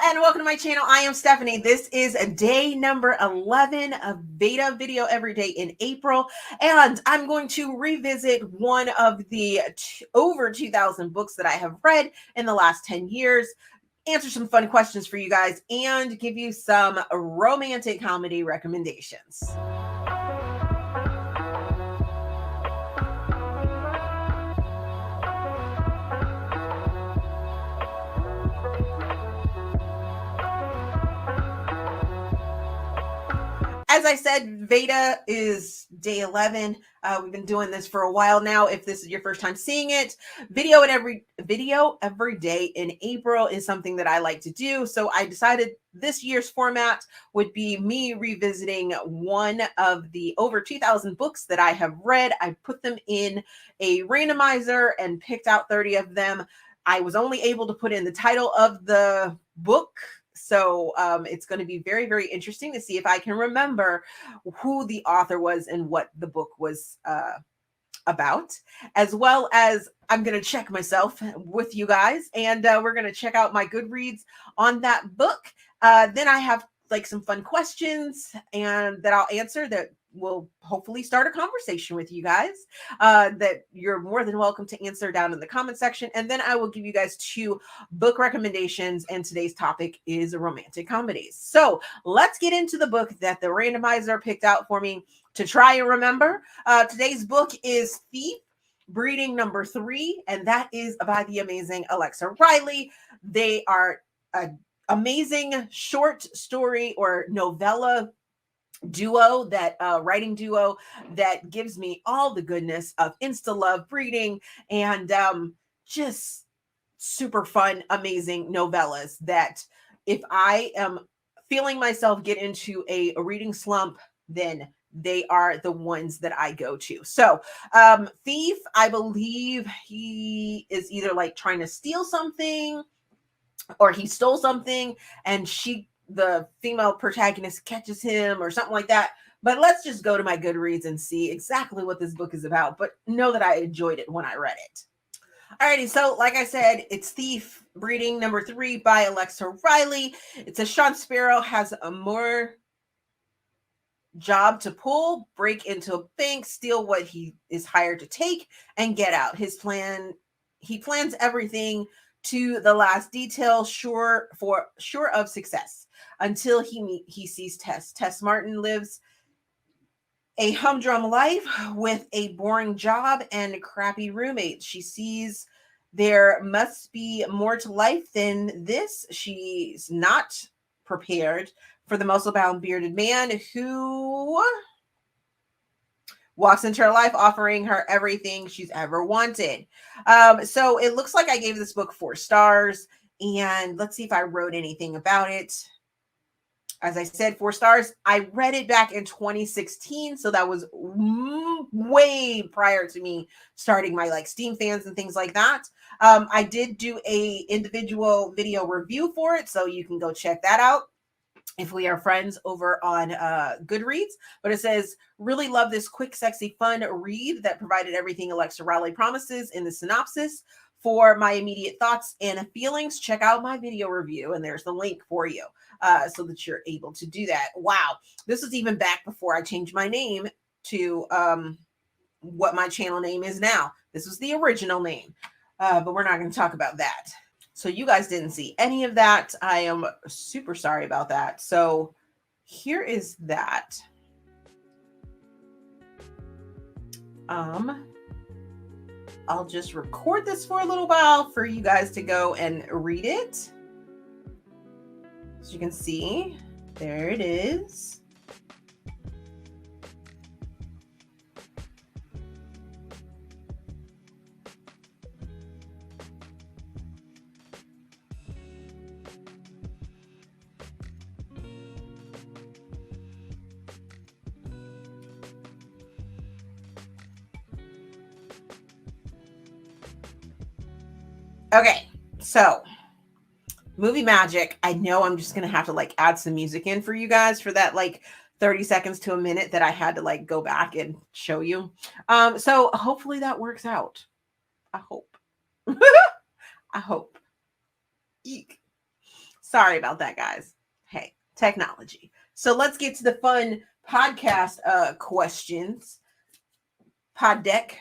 and welcome to my channel. I am Stephanie. This is day number 11 of VEDA video every day in April, and I'm going to revisit one of the over 2,000 books that I have read in the last 10 years, answer some fun questions for you guys, and give you some romantic comedy recommendations. As I said, VEDA is day 11. We've been doing this for a while now. If this is your first time seeing it, video every day in April is something that I like to do. So I decided this year's format would be me revisiting one of the over 2,000 books that I have read. I put them in a randomizer and picked out 30 of them. I was only able to put in the title of the book. So it's going to be very, very interesting to see if I can remember who the author was and what the book was about, as well as I'm going to check myself with you guys, and we're going to check out my Goodreads on that book. Then I have like some fun questions and that I'll answer that will hopefully start a conversation with you guys that you're more than welcome to answer down in the comment section. And then I will give you guys 2 book recommendations, and today's topic is romantic comedies. So let's get into the book that the randomizer picked out for me to try and remember. Today's book is Thief, Breeding number 3, and that is by the amazing Alexa Riley. They are an amazing short story or novella duo, that writing duo that gives me all the goodness of insta love, breeding, and just super fun, amazing novellas that if I am feeling myself get into a reading slump, then they are the ones that I go to. So Thief, I believe he is either like trying to steal something or he stole something, and the female protagonist catches him or something like that. But let's just go to my Goodreads and see exactly what this book is about, but know that I enjoyed it when I read it. Alrighty, so like I said, it's Thief, Breeding number 3 by Alexa Riley. It says Sean Sparrow has a more job to pull, break into a bank, steal what he is hired to take, and get out. He plans everything to the last detail, sure of success, until he sees Tess. Tess Martin lives a humdrum life with a boring job and crappy roommates. She sees there must be more to life than this. She's not prepared for the muscle-bound bearded man who walks into her life offering her everything she's ever wanted. So it looks like I gave this book 4 stars, and let's see if I wrote anything about it. As I said, 4 stars. I read it back in 2016, so that was way prior to me starting my Steam fans and things like that. I did do a individual video review for it, so you can go check that out if we are friends over on Goodreads. But it says, really love this quick, sexy, fun read that provided everything Alexa Riley promises in the synopsis. For my immediate thoughts and feelings, check out my video review, and there's the link for you so that you're able to do that. Wow, this was even back before I changed my name to what my channel name is now. This was the original name, but we're not going to talk about that. So you guys didn't see any of that. I am super sorry about that. So here is that. I'll just record this for a little while for you guys to go and read it. As you can see, there it is. Okay, so movie magic. I know I'm just going to have to add some music in for you guys for that 30 seconds to a minute that I had to go back and show you. So hopefully that works out. I hope. I hope. Eek. Sorry about that, guys. Hey, technology. So let's get to the fun podcast questions. Pod deck.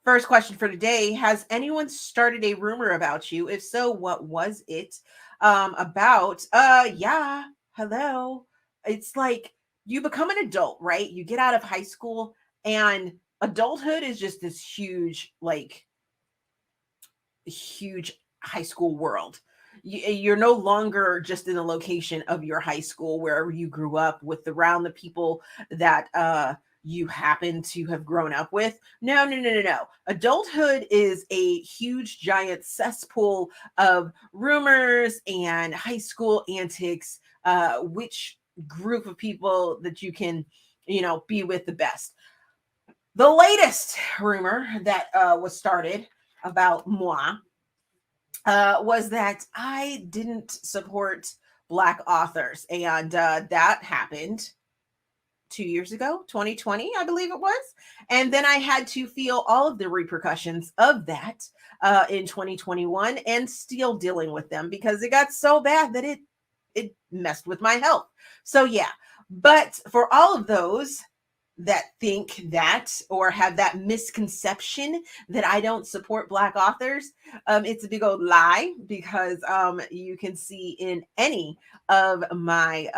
First question for today. Has anyone started a rumor about you? If so, what was it about? Yeah. Hello. It's like you become an adult, right? You get out of high school and adulthood is just this huge, like huge high school world. You're no longer just in the location of your high school, wherever you grew up with around the people that you happen to have grown up with. No, no, no, no, no. Adulthood is a huge, giant cesspool of rumors and high school antics, which group of people that you can, be with the best. The latest rumor that was started about moi was that I didn't support Black authors. And that happened 2 years ago, 2020, I believe it was. And then I had to feel all of the repercussions of that in 2021 and still dealing with them because it got so bad that it messed with my health. So yeah, but for all of those that think that or have that misconception that I don't support Black authors, it's a big old lie because you can see in any of my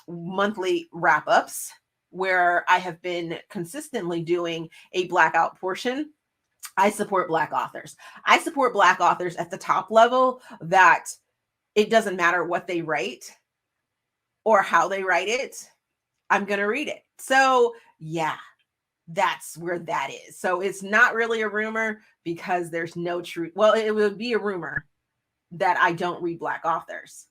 monthly wrap-ups where I have been consistently doing a Blackout portion. I support Black authors. I support Black authors at the top level that it doesn't matter what they write or how they write it. I'm going to read it. So yeah, that's where that is. So it's not really a rumor because there's no truth. Well, it would be a rumor that I don't read Black authors.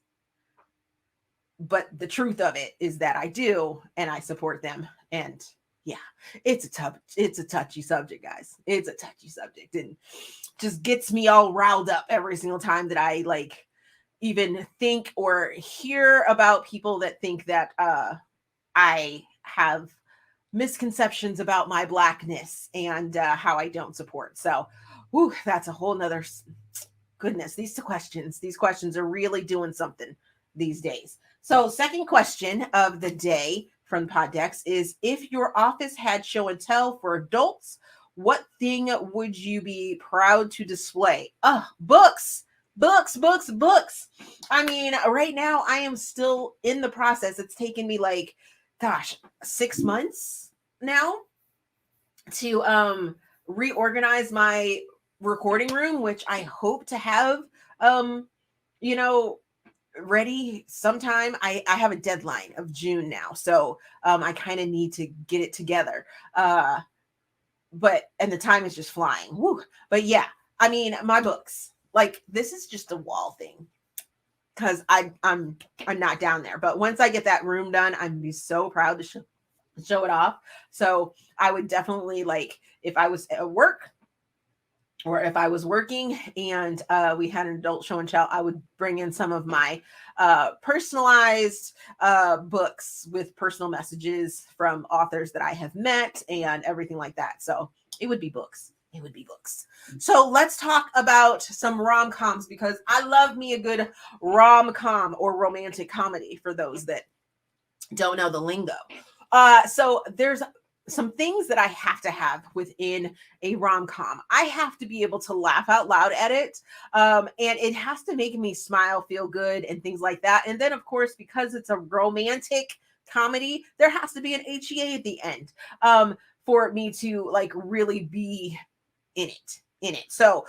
But the truth of it is that I do, and I support them. And yeah, it's a touchy subject, guys. It's a touchy subject and just gets me all riled up every single time that I even think or hear about people that think that I have misconceptions about my Blackness and how I don't support. So, that's a whole nother goodness. These questions are really doing something these days. So, second question of the day from Poddex is: if your office had show and tell for adults, what thing would you be proud to display? Books. Books. I mean, right now I am still in the process. It's taken me 6 months now to reorganize my recording room, which I hope to have ready sometime. I have a deadline of June now, so I kind of need to get it together. And the time is just flying. Woo. But yeah, I mean, my books, this is just a wall thing because I'm not down there. But once I get that room done, I'm be so proud to show it off. So I would definitely, if I was at work or if I was working and we had an adult show and tell, I would bring in some of my personalized books with personal messages from authors that I have met and everything like that. So it would be books. So let's talk about some rom-coms because I love me a good rom-com or romantic comedy for those that don't know the lingo. So there's some things that I have to have within a rom-com. I have to be able to laugh out loud at it. And it has to make me smile, feel good, and things like that. And then, of course, because it's a romantic comedy, there has to be an HEA at the end for me to really be in it. So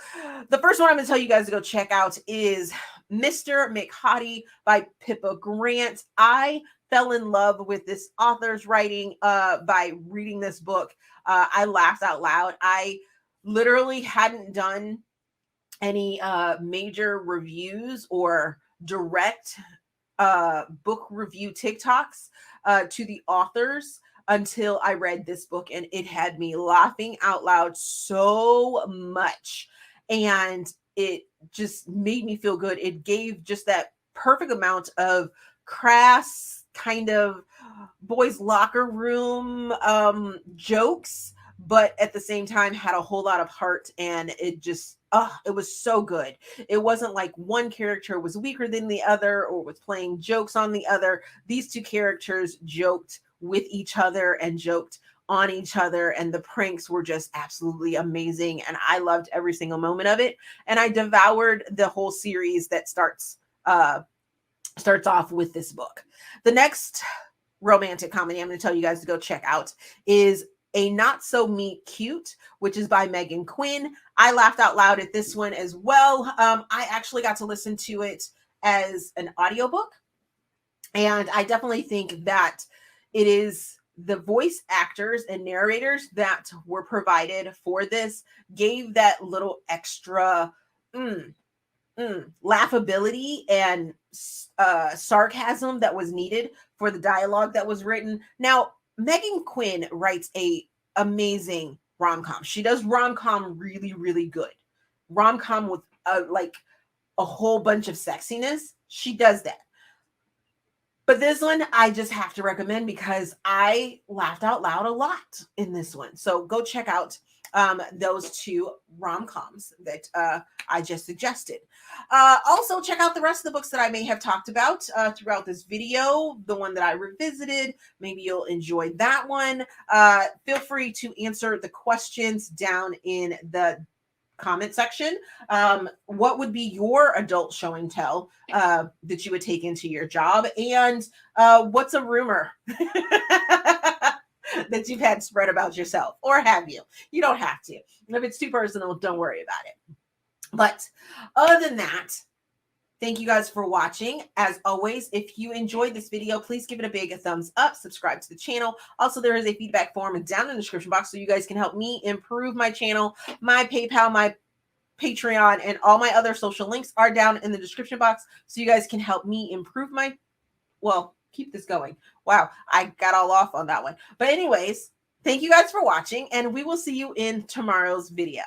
the first one I'm going to tell you guys to go check out is Mr. McHottie by Pippa Grant. I fell in love with this author's writing by reading this book. I laughed out loud. I literally hadn't done any major reviews or direct book review TikToks to the authors until I read this book, and it had me laughing out loud so much. And it just made me feel good. It gave just that perfect amount of crass kind of boys' locker room jokes, but at the same time had a whole lot of heart, and it just it was so good. It wasn't like one character was weaker than the other or was playing jokes on the other. These two characters joked with each other and joked on each other, and the pranks were just absolutely amazing, and I loved every single moment of it. And I devoured the whole series that starts off with this book. The next romantic comedy I'm going to tell you guys to go check out is A Not So Meet Cute, which is by Meghan Quinn. I laughed out loud at this one as well. I actually got to listen to it as an audiobook, and I definitely think that it is the voice actors and narrators that were provided for this gave that little extra laughability and sarcasm that was needed for the dialogue that was written. Now, Meghan Quinn writes a amazing rom-com. She does rom-com really, really good. Rom-com with like a whole bunch of sexiness. She does that. But this one, I just have to recommend because I laughed out loud a lot in this one. So go check out those two rom-coms that I just suggested. Also, check out the rest of the books that I may have talked about throughout this video. The one that I revisited, maybe you'll enjoy that one. Feel free to answer the questions down in the comment section. What would be your adult show and tell that you would take into your job? And what's a rumor that you've had spread about yourself? Or have you? You don't have to. If it's too personal, don't worry about it. But other than that, thank you guys for watching. As always, if you enjoyed this video, please give it a big thumbs up, subscribe to the channel. Also, there is a feedback form down in the description box so you guys can help me improve my channel. My PayPal, my Patreon, and all my other social links are down in the description box so you guys can help me improve my, keep this going. Wow, I got all off on that one. But anyways, thank you guys for watching, and we will see you in tomorrow's video.